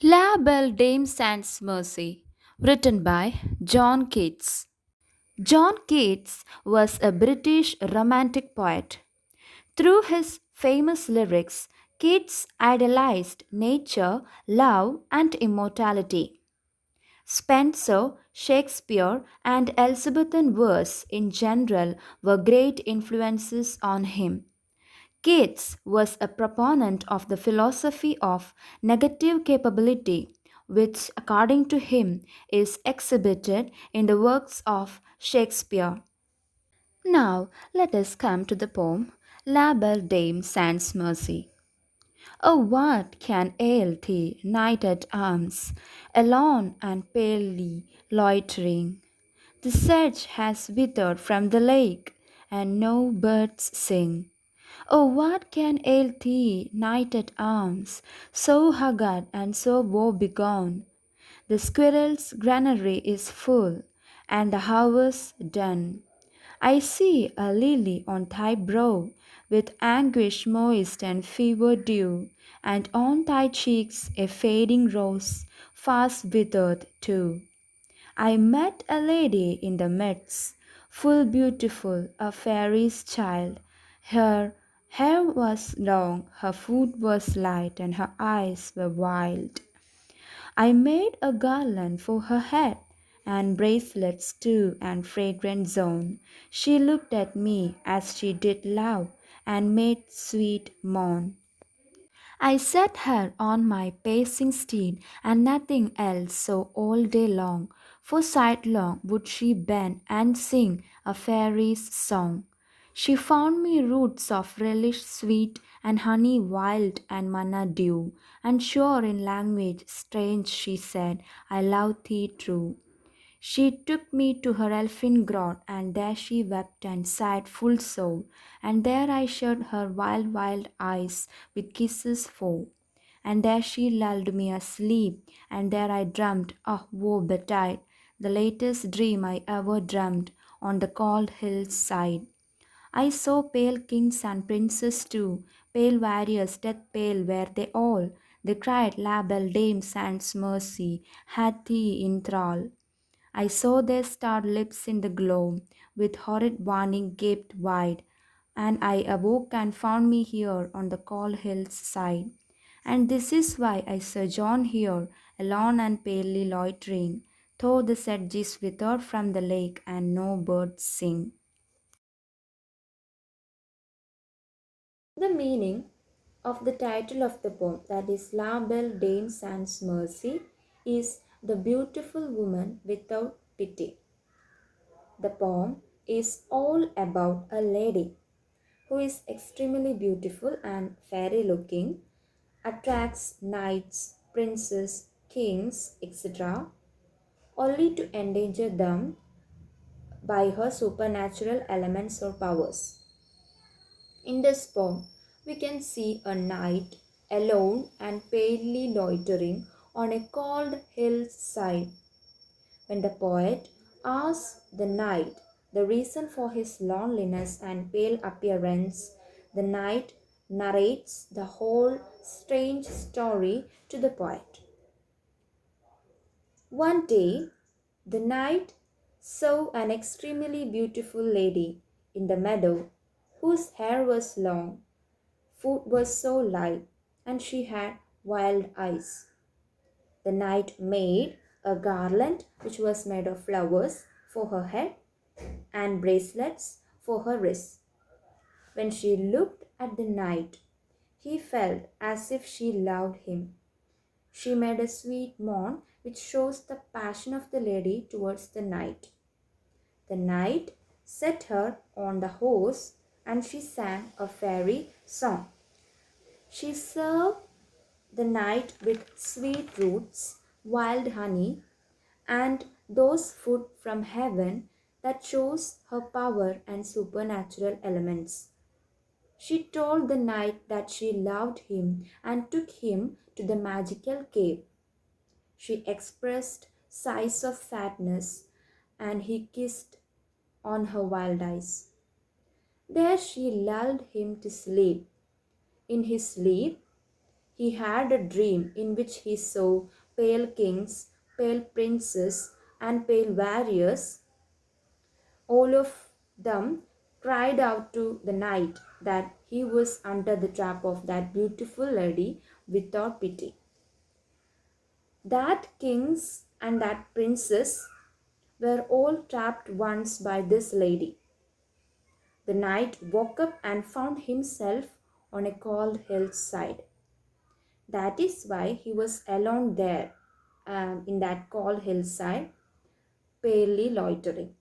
La Belle Dame Sans Mercy, written by John Keats. John Keats was a British romantic poet. Through his famous lyrics, Keats idealized nature, love, and immortality. Spenser, Shakespeare, and Elizabethan verse in general were great influences on him. Keats was a proponent of the philosophy of negative capability, which, according to him, is exhibited in the works of Shakespeare. Now, let us come to the poem La Belle Dame Sans Mercy. Oh, what can ail thee, knight at arms, alone and palely loitering? The sedge has withered from the lake, and no birds sing. Oh, what can ail thee, knight at arms, so haggard and so woe begone? The squirrel's granary is full, and the hours done. I see a lily on thy brow, with anguish moist and fever dew, and on thy cheeks a fading rose, fast withered too. I met a lady in the midst, full beautiful, a fairy's child. Her hair was long, her foot was light, and her eyes were wild. I made a garland for her head, and bracelets too, and fragrant zone. She looked at me as she did love, and made sweet moan. I set her on my pacing steed, and nothing else so all day long, for sidelong would she bend and sing a fairy's song. She found me roots of relish sweet, and honey wild, and manna dew, and sure in language strange she said, I love thee true. She took me to her elfin grot, and there she wept and sighed full sore, and there I shut her wild, wild eyes with kisses four. And there she lulled me asleep, and there I dreamt, ah, woe betide, the latest dream I ever dreamt on the cold hill's side. I saw pale kings and princes too, pale warriors, death pale were they all. They cried, La belle dame sans mercy, had thee in thrall. I saw their starred lips in the gloam, with horrid warning gaped wide, and I awoke and found me here on the cold hill's side. And this is why I sojourn here, alone and palely loitering, though the sedges wither from the lake and no birds sing. The meaning of the title of the poem, that is La Belle Dame Sans Mercy, is the beautiful woman without pity. The poem is all about a lady who is extremely beautiful and fairy looking, attracts knights, princes, kings, etc., only to endanger them by her supernatural elements or powers. In this poem, we can see a knight alone and palely loitering on a cold hillside. When the poet asks the knight the reason for his loneliness and pale appearance, the knight narrates the whole strange story to the poet. One day, the knight saw an extremely beautiful lady in the meadow whose hair was long, foot was so light, and she had wild eyes. The knight made a garland which was made of flowers for her head and bracelets for her wrists. When she looked at the knight, he felt as if she loved him. She made a sweet moan which shows the passion of the lady towards the knight. The knight set her on the horse and she sang a fairy song. She served the knight with sweet roots, wild honey, and those food from heaven that shows her power and supernatural elements. She told the knight that she loved him and took him to the magical cave. She expressed sighs of sadness and he kissed on her wild eyes. There she lulled him to sleep. In his sleep, He had a dream in which he saw pale kings, pale princes, and pale warriors. All of them cried out to the knight that he was under the trap of that beautiful lady without pity. That kings and that princess were all trapped once by this lady. The knight woke up and found himself on a cold hillside. That is why he was alone there in that cold hillside, palely loitering.